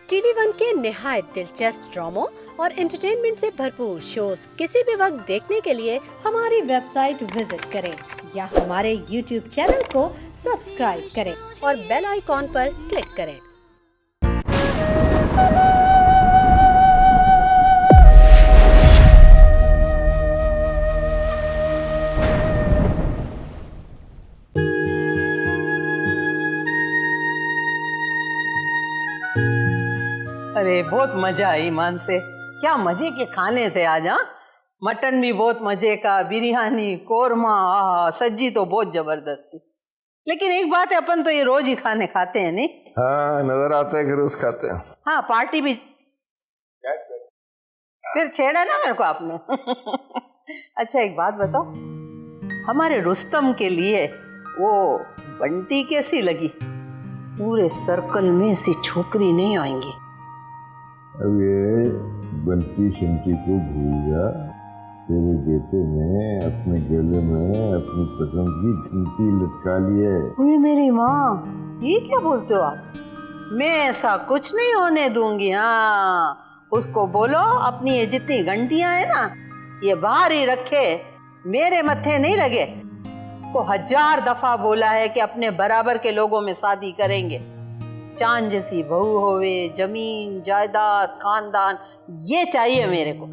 TV1 के निहायत दिलचस्प ड्रामों और एंटरटेनमेंट से भरपूर शोज किसी भी वक्त देखने के लिए हमारी वेबसाइट विजिट करें या हमारे YouTube चैनल को सब्सक्राइब करें और बेल आइकॉन पर क्लिक करें। अरे बहुत मजा आई ईमान से, क्या मजे के खाने थे आज। हाँ, मटन भी बहुत मजे का, बिरयानी, कोरमा, सब्जी तो बहुत जबरदस्त थी। लेकिन एक बात है, अपन तो ये रोज ही खाने खाते हैं नहीं? हाँ, नजर आता है कि रोज खाते हैं। हाँ, पार्टी भी फिर छेड़ा ना मेरे को आपने। अच्छा एक बात बताओ, हमारे रुस्तम के लिए वो बंटी कैसी लगी? पूरे सर्कल में ऐसी छोकरी नहीं आएंगी। अब ये बंटी शंटी को भूल जा, तेरे बेटे ने अपने गले में अपनी पसंद की घंटी लटका ली है। अरे मेरी माँ, ये क्या बोलते हो आप? मैं ऐसा कुछ नहीं होने दूंगी। हाँ, उसको बोलो अपनी ये जितनी घंटियां है ना, ये बाहर ही रखे, मेरे मत्थे नहीं लगे। उसको 1000 दफा बोला है कि अपने बराबर के लोगों में शादी करेंगे, चांद जैसी बहू होवे, जमीन जायदाद खानदान, ये चाहिए मेरे को।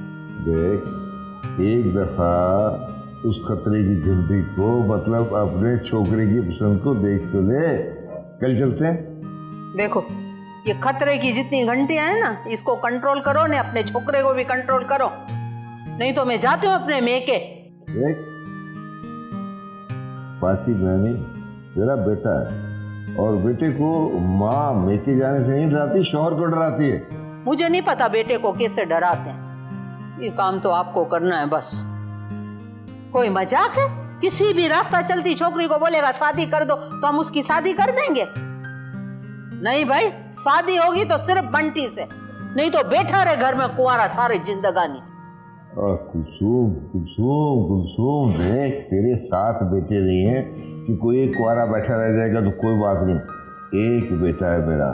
देख, एक दफा उस खतरे की घंटी को, मतलब अपने छोकरे की पसंद को देख तो ले। कल चलते हैं। देखो, ये खतरे की जितनी घंटियां हैं ना, इसको कंट्रोल करो ने, अपने छोकरे को भी कंट्रोल करो, नहीं तो मैं जाती हूँ अपने मेके। देख, पार्टी मैंने तेरा बेटा है, और बेटे को माँ मेके जाने से नहीं डराती, शौहर को डराती है। मुझे नहीं पता बेटे को किससे डराते हैं, ये काम तो आपको करना है बस। कोई मजाक है? किसी भी रास्ता चलती छोकरी को बोलेगा शादी कर दो तो हम उसकी शादी कर देंगे? नहीं भाई, शादी होगी तो सिर्फ बंटी से, नहीं तो बैठा रहे घर में कुंवारा सारी जिंदगानी। कुलसूम कुलसूम कुलसूम, देख तेरे 7 बेटे नहीं है कि कोई एक कुंवारा बैठा रह जाएगा तो कोई बात नहीं। एक बेटा है मेरा,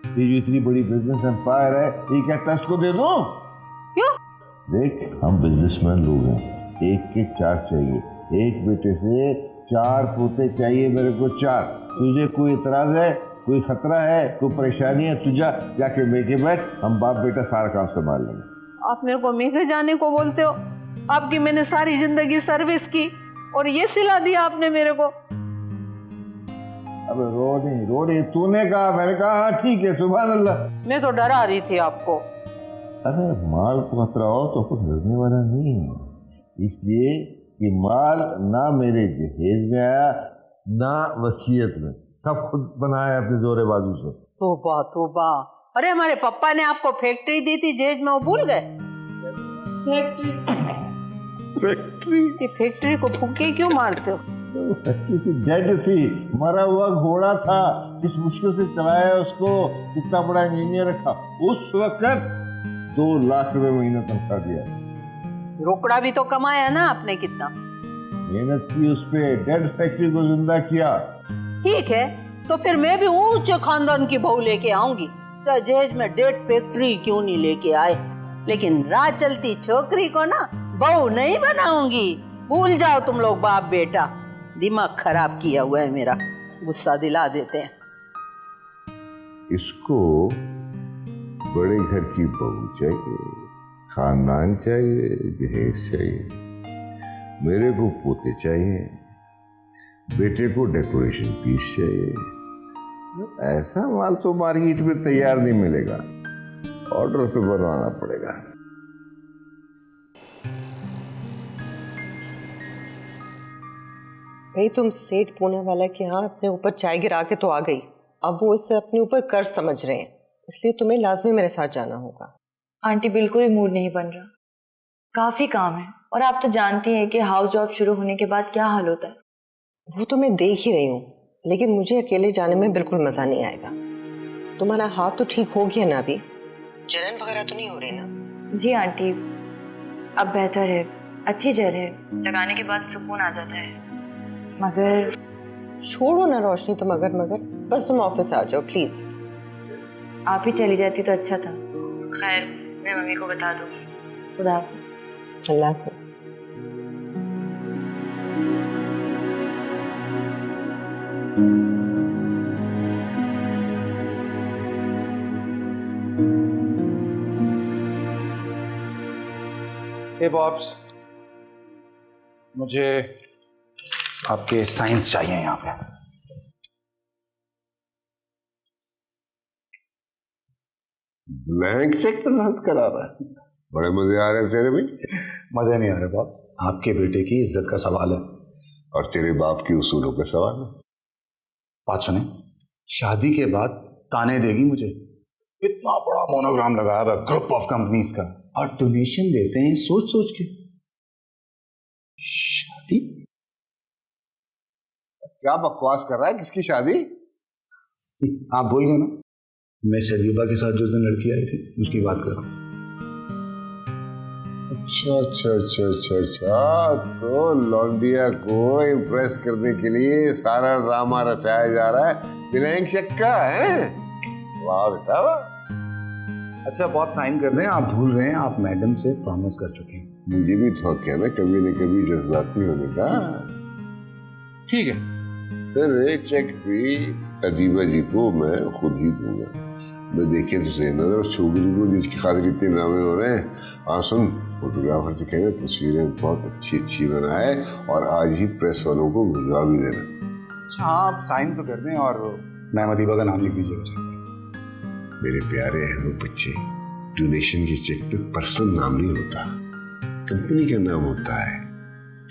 ये जो इतनी बड़ी बिजनेस एम्पायर है, ये क्या ट्रस्ट को दे दो? क्यों? देख, हम बिजनेसमैन लोग हैं, एक के 4 चाहिए, एक बेटे से 4 पोते चाहिए मेरे को, 4। तुझे कोई इतराज है, कोई खतरा है, कोई परेशानी है? तुझा जाके मेके बैठ, हम बाप बेटा सारा काम संभाल लेंगे। आप मेरे को मेके जाने को बोलते हो? आपकी मैंने सारी जिंदगी सर्विस की और ये सिला दिया आपने मेरे को। अब रो नहीं, तूने कहा, मैंने कहा हाँ ठीक है, सुभान अल्लाह। मैं तो डरा रही थी आपको। अरे माल को खतरा हो तो कुछ डरने वाला नहीं है, इसलिए कि माल ना मेरे जहेज में आया ना वसीयत में, सब खुद बनाया अपने जोरे बाजू से। तौबा तौबा, अरे हमारे पापा ने आपको फैक्ट्री दी थी जहेज में, वो भूल गए? फैक्ट्री को फूके क्यों मारते हो? डेड थी, मरा हुआ घोड़ा था, किस मुश्किल से चलाया उसको, कितना बड़ा इंजीनियर रखा, उस वक्त 2 लाख रुपए महीना तनख्वाह दिया। रोकड़ा भी तो कमाया ना आपने, कितना मेहनत की उस पे, डेड फैक्ट्री को जिंदा किया। ठीक है, तो फिर मैं भी ऊंचे खानदान की बहू लेके आऊंगी, जहेज में डेड फैक्ट्री क्यों नहीं लेके आए, लेकिन राह चलती छोकरी को ना बहू नहीं बनाऊंगी। भूल जाओ तुम लोग बाप बेटा, दिमाग खराब किया हुआ है मेरा, गुस्सा दिला देते हैं। इसको बड़े घर की बहू चाहिए, खानदान चाहिए, जहेज चाहिए, मेरे को पोते चाहिए, बेटे को डेकोरेशन पीस चाहिए। ऐसा माल तो मार्केट में तैयार नहीं मिलेगा, ऑर्डर पे बनवाना पड़ेगा। भाई, तुम सेठ पूने वाला के यहाँ अपने ऊपर चाय गिरा के तो आ गई, अब वो इसे अपने ऊपर कर्ज समझ रहे हैं, इसलिए तुम्हें लाजमी मेरे साथ जाना होगा। आंटी बिल्कुल भी मूड नहीं बन रहा, काफी काम है, और आप तो जानती हैं कि हाउस जॉब शुरू होने के बाद क्या हाल होता है। वो तो मैं देख ही रही हूँ, लेकिन मुझे अकेले जाने में बिल्कुल मजा नहीं आएगा। तुम्हारा हाथ तो ठीक हो गया ना अभी? जलन वगैरह तो नहीं हो रही ना? जी आंटी, अब बेहतर है, अच्छी जल है, लगाने के बाद सुकून आ जाता है। मगर छोड़ो ना रोशनी तुम, मगर बस तुम ऑफिस आ जाओ प्लीज। आप ही चली जाती तो अच्छा था। खैर, मैं मम्मी को बता दूंगी। खुदा हाफिज। अल्लाह हाफिज। हे बॉब्स, मुझे आपके साइंस चाहिए यहाँ पे। ब्लैंक चेक पसंद करा रहा है, बड़े मजे आ रहे हैं तेरे भाई। मजे नहीं आ रहे बॉब्स, आपके बेटे की इज्जत का सवाल है। और तेरे बाप की उसूलों का सवाल है। बात सुने, शादी के बाद ताने देगी मुझे। इतना बड़ा मोनोग्राम लगाया हुआ ग्रुप ऑफ कंपनीज का, और डोनेशन देते हैं सोच सोच के। शादी? क्या बकवास कर रहा है? किसकी शादी? आप भूल गए ना, मैं सदीबा के साथ जो दिन लड़की आई थी उसकी बात कर रहा हूँ। अच्छा अच्छा अच्छा अच्छा अच्छा, तो लौंडिया को इम्प्रेस करने के लिए सारा ड्रामा रचाया जा रहा है ब्लैंक चेक का, है? वाह बेटा वाह। अच्छा अब आप साइन कर दें, आप भूल रहे हैं, आप मैडम से प्रॉमिस कर चुके हैं। मुझे भी थोड़ा क्या ना कभी न कभी जज्बाती होने का। ठीक है, फिर ये चेक भी अदीबा जी को मैं खुद ही दूंगा। मैं देखे तो सही नजर उस छोकरी को जिसकी खातिर इतने नामे हो रहे हैं। हाँ सुन, फोटोग्राफर से कहना तस्वीरें बहुत अच्छी अच्छी बनाए और आज ही प्रेस वालों को भिजवा भी देना। अच्छा हाँ, आप साइन तो कर दें और मैम अदीबा का नाम लिख दीजिएगा। मेरे प्यारे अहमद बच्चे, डोनेशन के चेक पे पर्सन नाम नहीं होता, कंपनी का नाम होता है।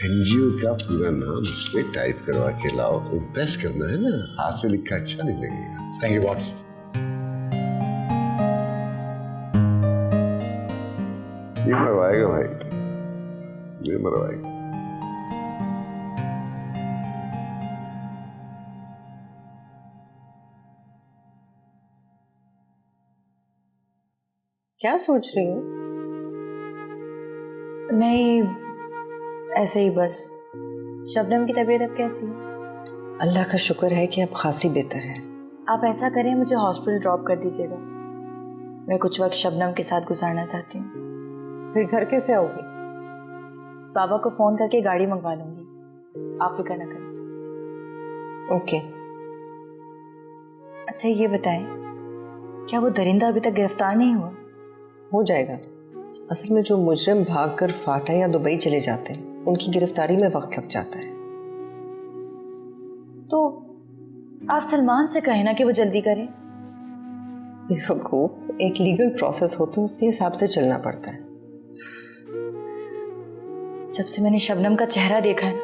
एनजीओ का पूरा नाम इस पे टाइप करवा के लाओ। इम्प्रेस करना है ना, हाथ से लिखा अच्छा नहीं लगेगा। Thank you bobs. ये मरवाएगा भाई, ये मरवाएगा। क्या सोच रही हो? नहीं, ऐसे ही बस। शबनम की तबीयत अब कैसी है? अल्लाह का शुक्र है कि अब खासी बेहतर है। आप ऐसा करें, मुझे हॉस्पिटल ड्रॉप कर दीजिएगा। मैं कुछ वक्त शबनम के साथ गुजारना चाहती हूँ। फिर घर कैसे आओगी? बाबा को फोन करके गाड़ी मंगवा लूंगी, आप फिक्र न करें। ओके। अच्छा ये बताएं, क्या वो दरिंदा अभी तक गिरफ्तार नहीं हुआ? हो जाएगा। असल में जो मुजरिम भागकर फाटा या दुबई चले जाते हैं, उनकी गिरफ्तारी में वक्त लग जाता है। तो आप सलमान से कहें ना कि वो जल्दी करें। बेवकूफ, एक लीगल प्रोसेस होता है, उसके हिसाब से चलना पड़ता है। जब से मैंने शबनम का चेहरा देखा है,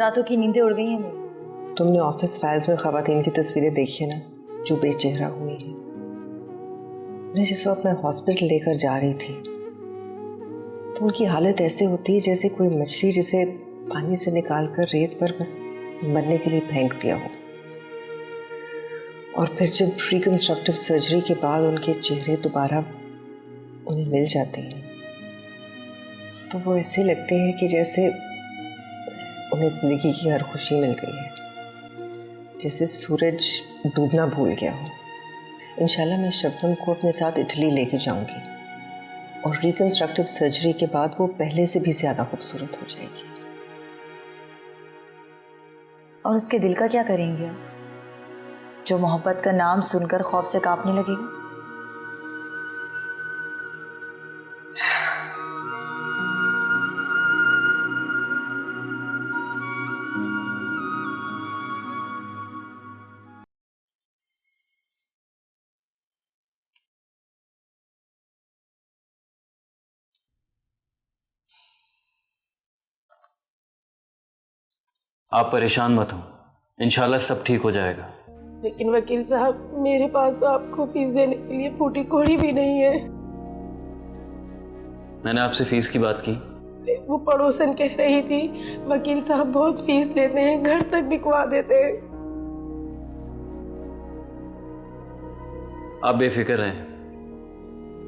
रातों की नींदें उड़ गई हैं मेरी। तुमने ऑफिस फाइल्स में खवातीन की तस्वीरें देखी ना, जो बेचेहरा हुई हैं। उन्हें जिस वक्त मैं हॉस्पिटल लेकर जा रही थी तो उनकी हालत ऐसे होती है जैसे कोई मछली जिसे पानी से निकालकर रेत पर बस मरने के लिए फेंक दिया हो। और फिर जब रिकंस्ट्रक्टिव सर्जरी के बाद उनके चेहरे दोबारा उन्हें मिल जाते हैं तो वो ऐसे लगते हैं कि जैसे उन्हें ज़िंदगी की हर खुशी मिल गई है, जैसे सूरज डूबना भूल गया हो। इंशाल्लाह मैं शबनम को अपने साथ इटली लेके जाऊंगी और रिकंस्ट्रक्टिव सर्जरी के बाद वो पहले से भी ज़्यादा खूबसूरत हो जाएगी। और उसके दिल का क्या करेंगे आप, जो मोहब्बत का नाम सुनकर खौफ से कांपने लगेगा? आप परेशान मत हो, इंशाल्लाह सब ठीक हो जाएगा। लेकिन वकील साहब, मेरे पास तो आपको फीस देने के लिए फूटी कोड़ी भी नहीं है। मैंने आपसे फीस की बात की। वो पड़ोसन कह रही थी वकील साहब बहुत फीस लेते हैं, घर तक बिकवा देते हैं। आप बेफिक्र रहें,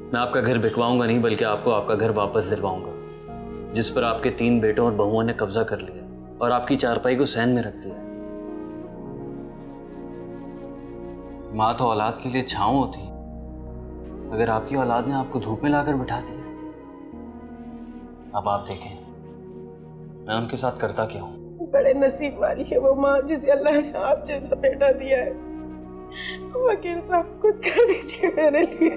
मैं आपका घर बिकवाऊंगा नहीं बल्कि आपको आपका घर वापस दिलवाऊंगा, जिस पर आपके 3 बेटों और बहुओं ने कब्जा कर लिया और आपकी चारपाई को सहन में रख दिया। माँ तो औलाद के लिए छांव होती है, अगर आपकी औलाद ने आपको धूप में लाकर बिठा दिया, अब आप देखें मैं उनके साथ करता क्या हूँ। बड़े नसीब वाली है वो माँ जिसे अल्लाह ने आप जैसा बेटा दिया है। वकील साहब कुछ कर दीजिए मेरे लिए।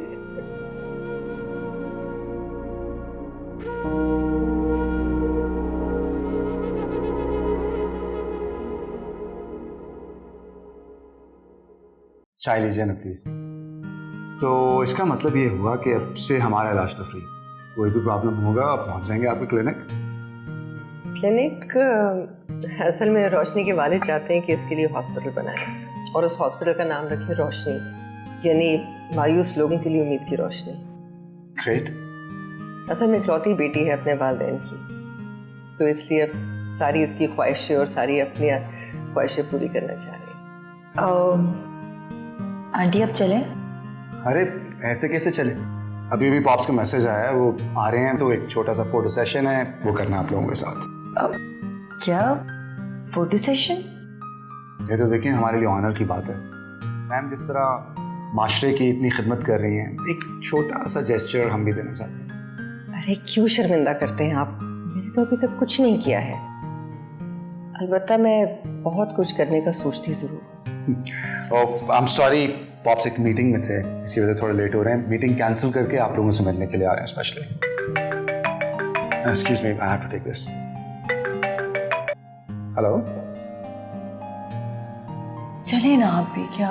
चाय लीजिए ना प्लीज। तो इसका मतलब ये हुआ कि अब से हमारा इलाज तो फ्री, कोई भी प्रॉब्लम होगा आप पहुंच जाएंगे आपके क्लिनिक। क्लिनिक असल में रोशनी के वालिद चाहते हैं कि इसके लिए हॉस्पिटल बनाएं और उस हॉस्पिटल का नाम रखें रोशनी, यानी मायूस लोगों के लिए उम्मीद की रोशनी। ग्रेट। असल में इकलौती बेटी है अपने वालिदैन की, तो इसलिए अब सारी इसकी ख्वाहिशें और सारी अपनी ख्वाहिशें पूरी करना चाह रही है। आंटी अब चलें? अरे ऐसे कैसे चले, अभी भी पॉप्स का मैसेज आया है, वो आ रहे हैं, तो एक छोटा सा फोटो सेशन है, वो करना आप लोगों के साथ। क्या फोटो सेशन? ये तो देखिए हमारे लिए ऑनर की बात है। मैम जिस तरह माशरे की इतनी खिदमत कर रही हैं, एक छोटा सा जेस्चर हम भी देना चाहते हैं। अरे क्यों शर्मिंदा करते हैं आप, मैंने तो अभी तक कुछ नहीं किया है। अलबत्ता मैं बहुत कुछ करने का सोचती जरूर हूँ। आई एम सॉरी, पॉप्स एक मीटिंग में थे, इसी वजह से थोड़ा लेट हो रहे हैं। मीटिंग कैंसिल करके आप लोगों से मिलने के लिए आ रहे हैं specially. Excuse me, I have to take this. Hello, चले ना आप भी, क्या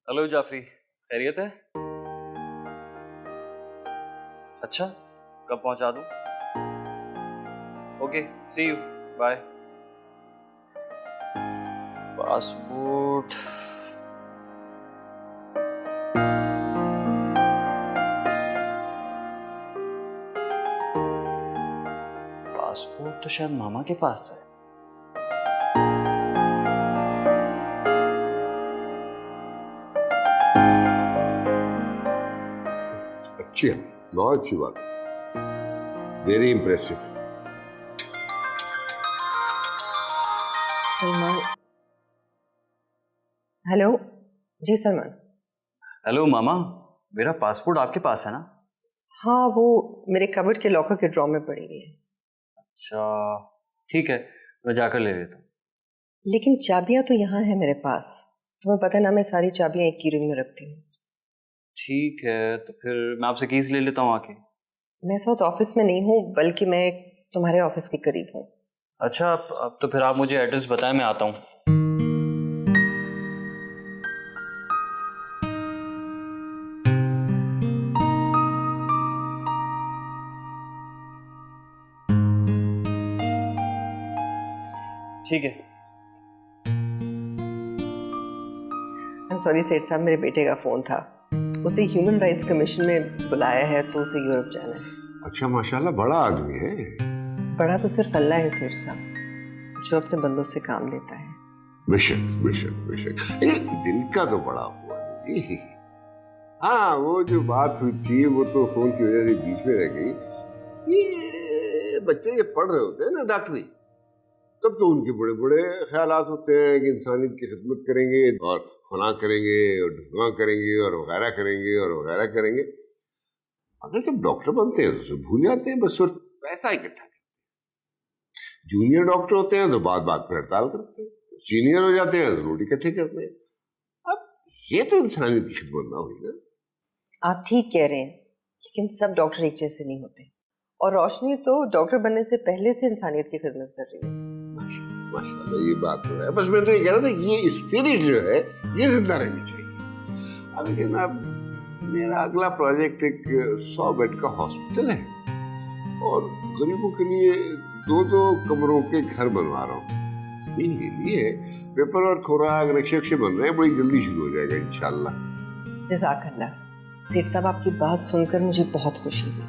हेलो जाफरी, खैरियत है? अच्छा, कब पहुंचा दूं? Okay, see you, bye. Passport, passport तो शायद मामा के पास है। अच्छी है, बहुत अच्छी बात, वेरी इंप्रेसिव। सलमान, हेलो जी सलमान। हेलो मामा, मेरा पासपोर्ट आपके पास है ना? हाँ, वो मेरे कबर्ड के लॉकर के ड्रॉर में पड़ी हुई है। अच्छा ठीक है, मैं जाकर ले लेता हूँ। लेकिन चाबियां तो यहाँ है मेरे पास, तुम्हें पता ना मैं सारी चाबियां एक की रिंग में रखती हूँ। ठीक है, तो फिर मैं आपसे कीज ले लेता हूँ आके। मैं इस वक्त ऑफिस में नहीं हूँ, बल्कि मैं तुम्हारे ऑफिस के करीब हूँ। अच्छा, अब तो फिर आप मुझे एड्रेस बताएं, मैं आता हूँ। ठीक है। सॉरी सेठ साहब, मेरे बेटे का फोन था, उसे ह्यूमन राइट्स कमीशन में बुलाया है, तो उसे यूरोप जाना है। अच्छा, माशाल्लाह बड़ा आदमी है। बड़ा तो सिर्फ अल्लाह है सेठ साहब, जो अपने बंदों से काम लेता है। बेशक बेशक बेशक, दिल का तो बड़ा हुआ जी। हाँ, वो जो बात हुई थी वो तो फोन की वजह से बीच में रह गई। ये बच्चे ये पढ़ रहे होते हैं ना डॉक्टरी, तब तो उनके बड़े बड़े ख्यालात होते हैं कि इंसानियत की खिदमत करेंगे और फलां करेंगे और ढुकवां करेंगे और वगैरह करेंगे और वगैरह करेंगे। अगर जब डॉक्टर बनते हैं तो भूल जाते हैं, बस सिर्फ पैसा इकट्ठा करते हैं। जूनियर डॉक्टर होते हैं तो बात बात पर हड़ताल करते हैं, सीनियर हो जाते हैं तो रोटी इकट्ठे करते हैं। अब ये तो इंसानियत की खिदमत ना हुई ना। आप ठीक कह रहे हैं, लेकिन सब डॉक्टर एक जैसे नहीं होते, और रोशनी तो डॉक्टर बनने से पहले से इंसानियत की खिदमत कर रही है। माशाल्लाह, ये बात तो है। बस मैं तो ये कह रहा था कि ये स्पिरिट जो है ये जिंदा रहनी चाहिए। अब लेकिन अब मेरा अगला प्रोजेक्ट एक 100 बेड का हॉस्पिटल है और गरीबों के लिए 2-2 कमरों के घर बनवा रहा हूँ। ये पेपर और खुराक नक्शे बन रहे हैं, बड़ी जल्दी शुरू हो जाएगा इंशाल्लाह। जज़ाकल्लाह। सेठ साहब, आपकी बात सुनकर मुझे बहुत खुशी हुई।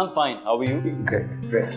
I'm fine. How are you? Great.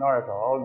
Not at all.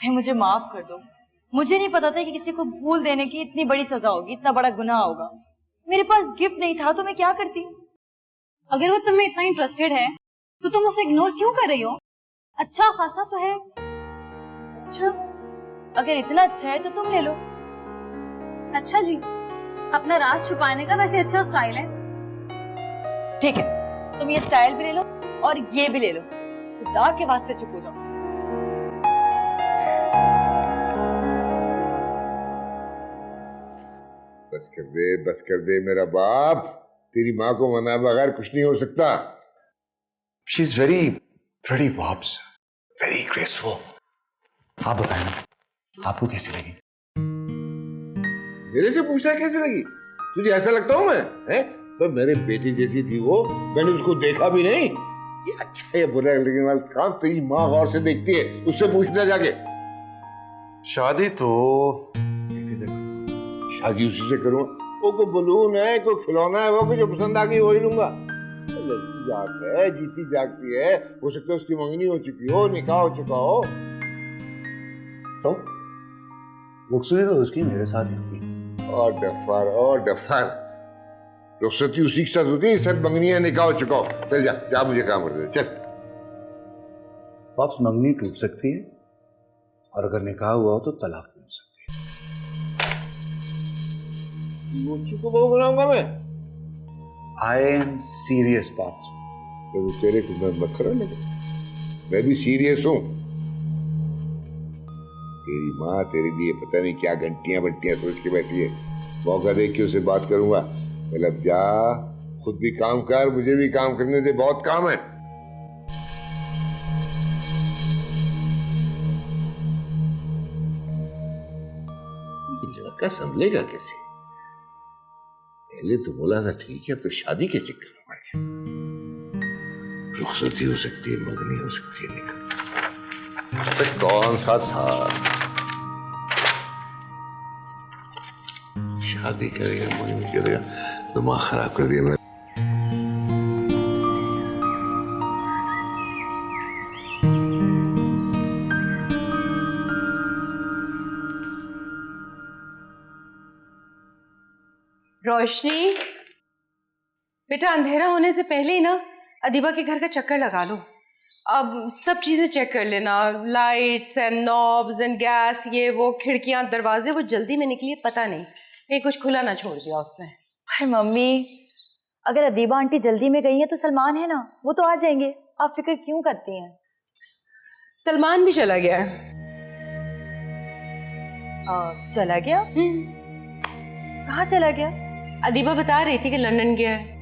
भाई मुझे माफ कर दो, मुझे नहीं पता था कि किसी को भूल देने की इतनी बड़ी सजा होगी, इतना बड़ा गुनाह होगा। मेरे पास गिफ्ट नहीं था तो मैं क्या करती। अगर वो तुम्हें इतना इंटरेस्टेड है तो तुम उसे इग्नोर क्यों कर रही हो? अच्छा खासा तो है। अच्छा, अगर इतना अच्छा है तो तुम ले लो। अच्छा जी, अपना राज छुपाने का वैसे अच्छा स्टाइल है। ठीक है, तुम ये स्टाइल भी ले लो और ये भी ले लो, खुदा के वास्ते चुप हो जाओ। बस कर दे मेरा बाप, तेरी माँ को मनाए बगैर कुछ नहीं हो सकता। She is very pretty bobs, very graceful. आप बताएं ना, आपको कैसी लगी? मेरे से पूछ रहा है कैसी लगी? तुझे ऐसा लगता हूँ मैं? हैं? तो मेरे बेटी जैसी थी वो, मैंने उसको देखा भी नहीं। ये अच्छा या बुरा लगने वाला काम तेरी माँ गौर से देखती है, उससे पूछना जाके। शादी तो इसी से करूँ। शादी उसी से करूँ? वो कोई बलून है, कोई खिलौना है, वो को जो पसंद आ गई वही लूंगा। लड़की जात है, जीती जागती है, हो सकता है उसकी मंगनी हो चुकी हो, निकाह हो चुका हो। तो रुखसती तो उसकी मेरे साथ ही होगी। और डफर रुखसती उसी के साथ होती है, सब मंगनियां निकाह हो चुका हो। चल जा मुझे काम कर दे, चल। वापस मंगनी टूट सकती है और अगर निकाह हुआ हो तो तलाक भी हो सकती है। लोची को बहू बनाऊंगा मैं? I am serious pops. तो तेरे को मैं मस्करा लगे? मैं भी सीरियस हूँ। तेरी माँ तेरे लिए पता नहीं क्या घंटियां बंटियां सोच के बैठी है। मौका देख के उसे बात करूंगा। मतलब जा, खुद भी काम कर, मुझे भी काम करने दे, बहुत काम है। लड़का संभलेगा कैसे? पहले तो बोला था ठीक है, तो शादी के चक्कर में पड़ गया। रुखसती हो सकती है, मंगनी हो सकती है, निकल कौन सा साथ? शादी करेगा, मंगनी करेगा, दिमाग खराब कर दिया मैंने। रोशनी, बेटा अंधेरा होने से पहले ही ना अदीबा के घर का चक्कर लगा लो। अब सब चीजें चेक कर लेना, lights and knobs and gas, ये वो खिड़कियां दरवाजे, वो जल्दी में निकली है, पता नहीं कहीं कुछ खुला ना छोड़ दिया उसने। अरे मम्मी, अगर अदीबा आंटी जल्दी में गई है तो सलमान है ना, वो तो आ जाएंगे, आप फिक्र क्यों करती हैं? सलमान भी चला गया है। चला गया? कहाँ चला गया? अदीबा बता रही थी कि लंदन गया है।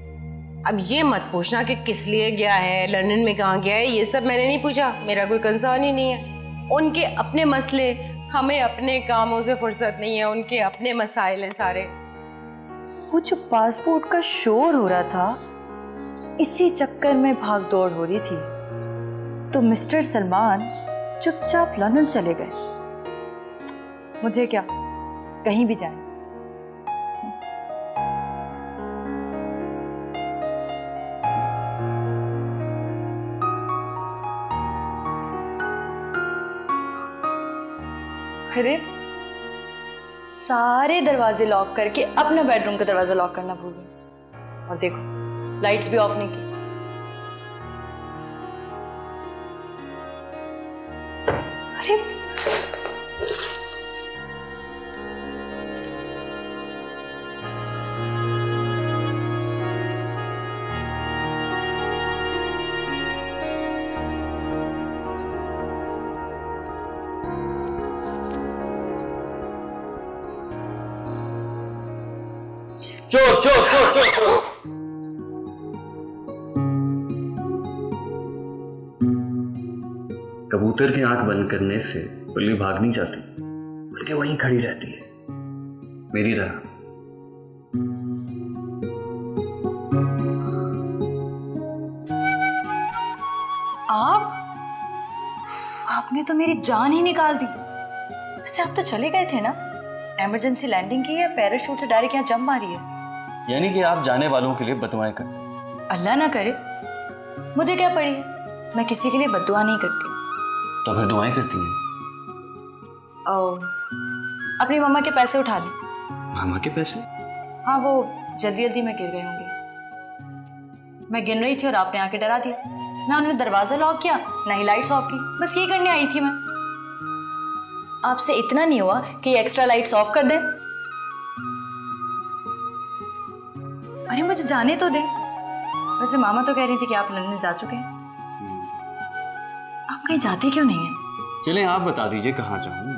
अब ये मत पूछना कि किस लिए गया है, लंदन में कहाँ गया है, ये सब मैंने नहीं पूछा, मेरा कोई कंसर्न ही नहीं है। उनके अपने मसले, हमें अपने कामों से फुर्सत नहीं है, उनके अपने मसाइल हैं सारे। वो जो पासपोर्ट का शोर हो रहा था, इसी चक्कर में भाग दौड़ हो रही थी, तो मिस्टर सलमान चुपचाप लंदन चले गए। मुझे क्या, कहीं भी जाए। अरे सारे दरवाजे लॉक करके अपना बेडरूम का दरवाजा लॉक करना भूल गई, और देखो लाइट्स भी ऑफ नहीं की। अरे चोर चोर चोर चोर चोर। कबूतर की आंख बंद करने से बिल्ली भाग नहीं जाती, बल्कि वहीं खड़ी रहती है, मेरी तरह। आपने तो मेरी जान ही निकाल दी। वैसे आप तो चले गए थे ना, इमरजेंसी लैंडिंग की है, पैराशूट से डायरेक्ट यहाँ जंप मारी है। यानी कि आप जाने वालों के लिए बददुआएं करते? अल्लाह ना करे, मुझे क्या पड़ी है, मैं किसी के लिए बददुआ नहीं करती। तो फिर दुआएं करती हैं? अपनी मम्मा के पैसे उठा ले। मामा के पैसे? हाँ, वो जल्दी जल्दी में गिर गए होंगे। मैं गिन रही थी और आपने आके डरा दिया। ना उन्होंने दरवाजा लॉक किया, ना ही लाइट्स ऑफ की, बस ये करने आई थी मैं। आपसे इतना नहीं हुआ कि एक्स्ट्रा लाइट्स ऑफ कर दें? अरे मुझे जाने तो दे। वैसे मामा तो कह रही थी कि आप लंदन जा चुके हैं। आप कहीं जाते क्यों नहीं हैं? चले आप बता दीजिए कहाँ जाऊँ।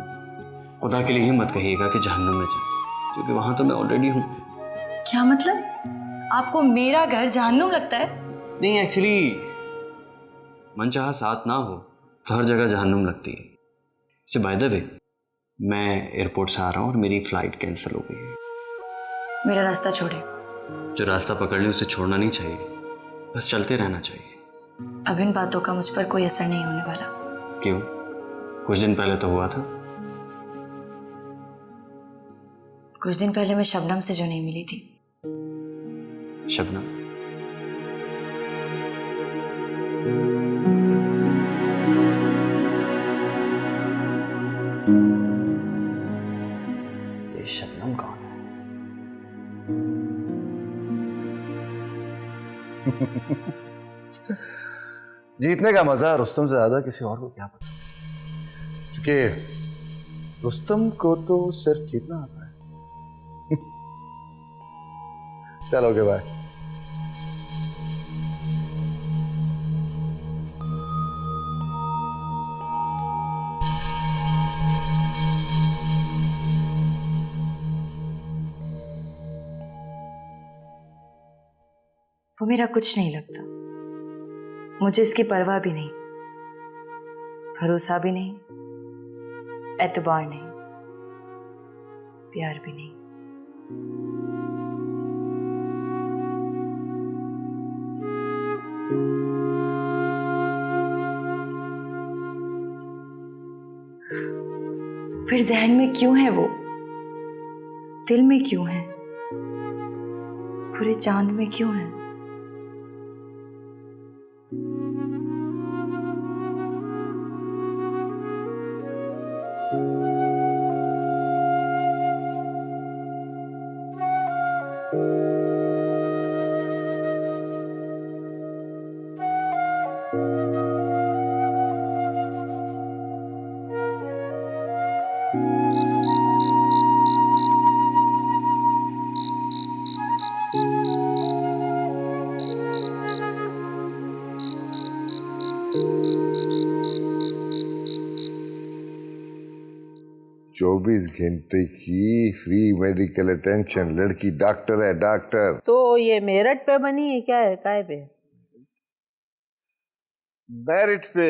खुदा के लिए ही मत कहिएगा कि जहन्नुम में जाऊँ, क्योंकि वहां तो मैं ऑलरेडी हूँ। क्या मतलब? आपको मेरा घर जहन्नुम लगता है? नहीं, एक्चुअली मनचाहा साथ ना हो तो हर जगह जहन्नुम लगती है। इससे बाय द वे, मैं एयरपोर्ट से आ रहा हूँ और मेरी फ्लाइट कैंसिल हो गई है। मेरा रास्ता छोड़े। जो रास्ता पकड़ ली उसे छोड़ना नहीं चाहिए, बस चलते रहना चाहिए। अब इन बातों का मुझ पर कोई असर नहीं होने वाला। क्यों? कुछ दिन पहले तो हुआ था। कुछ दिन पहले मैं शबनम से जो नहीं मिली थी। शबनम? ये शबनम कौन है? जीतने का मजा रुस्तम से ज्यादा किसी और को क्या पता, क्योंकि रुस्तम को तो सिर्फ जीतना आता है। चलो ओके बाय। वो मेरा कुछ नहीं लगता। मुझे इसकी परवाह भी नहीं, भरोसा भी नहीं, एतबार नहीं, प्यार भी नहीं। फिर जहन में क्यों है वो? दिल में क्यों है? पूरे चांद में क्यों है? चौबीस घंटे की फ्री मेडिकल अटेंशन, लड़की डॉक्टर है, डॉक्टर। तो ये मेरिट पे बनी है क्या है, काय पे? मेरिट पे,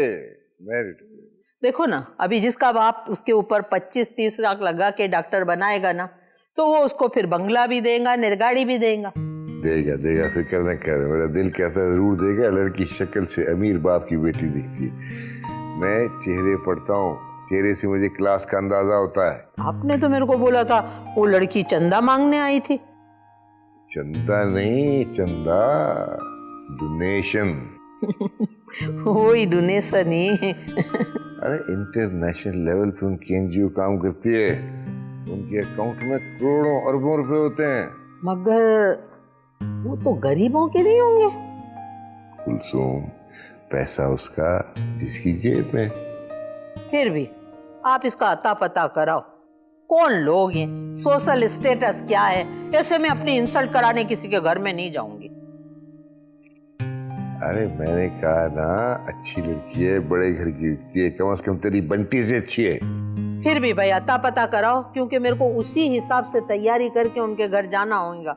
मेरिट पे। देखो ना, अभी जिसका बाप उसके ऊपर 25-30 लाख लगा के डॉक्टर बनाएगा ना, तो वो उसको फिर बंगला भी देगा, गाड़ी भी देगा। देगा देगा, फिक्र न कर, मेरा दिल कहता है जरूर देगा। लड़की शक्ल से अमीर बाप की बेटी दिखती है। मैं चेहरे पढ़ता हूँ, चेहरे से मुझे क्लास का अंदाजा होता है। आपने तो मेरे को बोला था वो लड़की चंदा मांगने आई थी। चंदा नहीं, चंदा डोनेशन। वही डोनेशन ही। अरे इंटरनेशनल लेवल पे उनकी एनजीओ काम करती है, उनके अकाउंट में करोड़ों अरबों रुपए होते हैं। मगर वो तो गरीबों के नहीं होंगे। कुलसुम, पैसा उसका जिसकी जेब में। फिर भी आप इसका अता पता कराओ, कौन लोग हैं, सोशल स्टेटस क्या है। ऐसे में अपनी इंसल्ट कराने किसी के घर में नहीं जाऊंगी। अरे मैंने कहा ना, अच्छी लड़की है, बड़े घर की लड़की है, कम से कम तेरी बंटी से अच्छी है। फिर भी भाई अता पता कराओ, क्योंकि मेरे को उसी हिसाब से तैयारी करके उनके घर जाना होगा।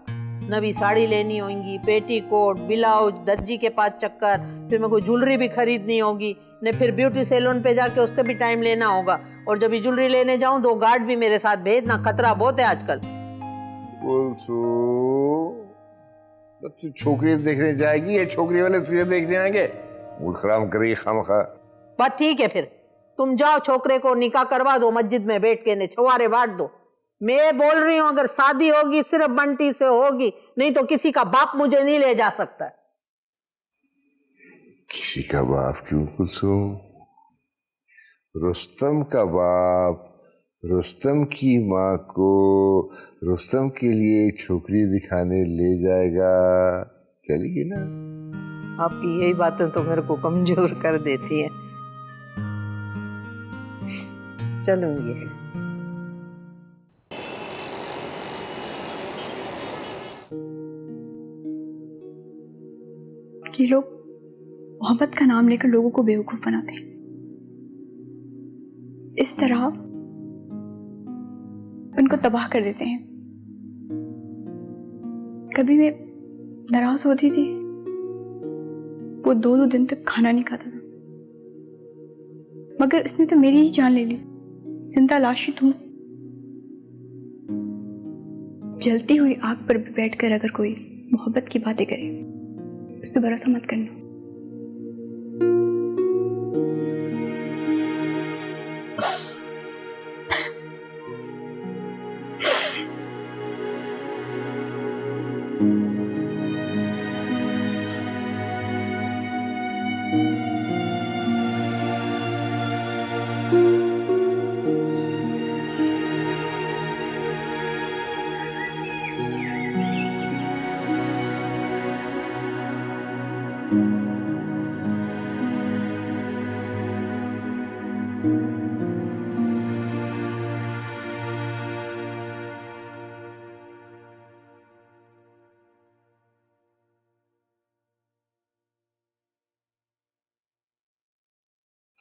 नवी साड़ी लेनी होगी, पेटीकोट, ब्लाउज, दर्जी के पास चक्कर, फिर मेरे को ज्वेलरी भी खरीदनी होगी, ने फिर ब्यूटी सैलून पे जाके उसका भी टाइम लेना होगा। और जब ज्वेलरी लेने जाऊं 2 गार्ड भी मेरे साथ भेजना, खतरा बहुत है आजकल। तू छोकरी देखने जाएगी या छोकरी वाले तुझे देखने आएंगे? मूड खराब करेगी खामखा। बात ठीक है, फिर तुम जाओ, छोकरे को निकाह करवा दो, मस्जिद में बैठ के ने छुआरे बांट दो। मैं बोल रही हूँ, अगर शादी होगी सिर्फ बंटी से होगी, नहीं तो किसी का बाप मुझे नहीं ले जा सकता। किसी का बाप क्यों कुलसुम? रुस्तम का बाप रुस्तम की माँ को रुस्तम के लिए छोकरी दिखाने ले जाएगा, चलेगी ना? आपकी यही बातें तो मेरे को कमजोर कर देती है। चलूंगी। ये लोग मोहब्बत का नाम लेकर लोगों को बेवकूफ बनाते हैं। इस तरह उनको तबाह कर देते हैं। कभी मैं नाराज होती थी, वो 2-2 दिन तक खाना नहीं खाता था, मगर उसने तो मेरी ही जान ले ली। जिंदा लाश ही हूं। जलती हुई आग पर बैठकर अगर कोई मोहब्बत की बातें करे, उस पर भरोसा मत करना।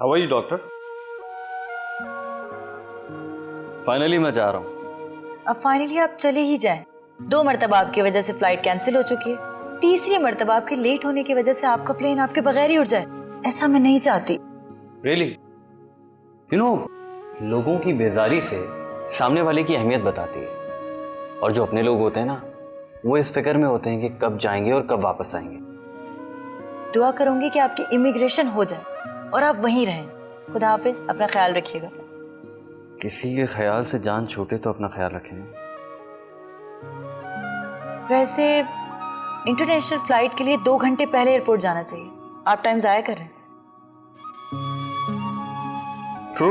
How are you doctor? Finally मैं जा रहा हूँ। अब फाइनली आप चले ही जाएं। 2 मरतबा आपकी वजह से फ्लाइट कैंसिल हो चुकी है, तीसरी मरतबा आपके लेट होने की वजह से आपका प्लेन आपके बगैर ही उड़ जाए। ऐसा मैं नहीं चाहती। रियली? यू नो, लोगों की बेजारी से सामने वाले की अहमियत बताती है, और जो अपने लोग होते हैं ना, वो इस फिक्र में होते हैं कि कब जाएंगे और कब वापस आएंगे। दुआ करूंगी कि आपकी इमिग्रेशन हो जाए और आप वहीं रहें। खुदा हाफिज, अपना ख्याल रखिएगा। किसी के ख्याल से जान छूटे तो अपना ख्याल रखें। वैसे इंटरनेशनल फ्लाइट के लिए 2 घंटे पहले एयरपोर्ट जाना चाहिए। आप टाइम ज़ाया कर रहे हैं। True.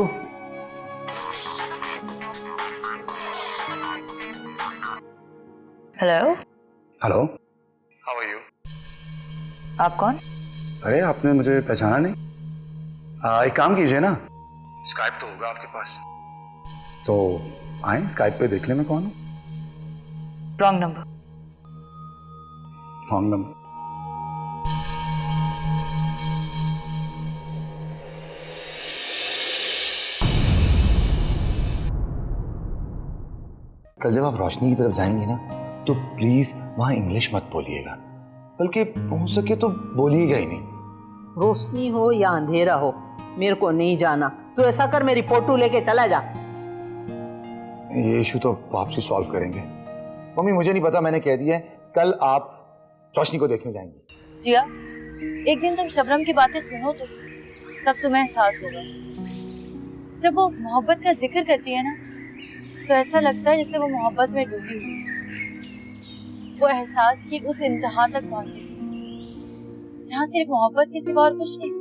Hello. Hello, how are you? आप कौन? अरे आपने मुझे पहचाना नहीं? एक काम कीजिए ना, स्काइप तो होगा आपके पास, तो आए स्काइप पे देख ले मैं कौन हूँ। Wrong number. Wrong number? कल जब आप रोशनी की तरफ जाएंगे ना, तो प्लीज वहां इंग्लिश मत बोलिएगा, बल्कि हो सके तो बोलिएगा ही नहीं। रोशनी हो या अंधेरा हो, मेरे को नहीं जाना। तू ऐसा कर, मेरी फोटो लेके चला जा। ये इशू तो आपसे सॉल्व करेंगे। मम्मी मुझे नहीं पता, मैंने कह दिया है कल आप रोशनी को देखने जाएंगी। जिया, एक दिन तुम शबनम की बातें सुनो तो तब तुम्हें एहसास होगा। जब वो मोहब्बत का जिक्र करती है ना, तो ऐसा लगता है जैसे वो मोहब्बत में डूबी हुई है। वो एहसास की उस इंतहा तक पहुंची जहाँ सिर्फ मोहब्बत के सिवा और कुछ नहीं।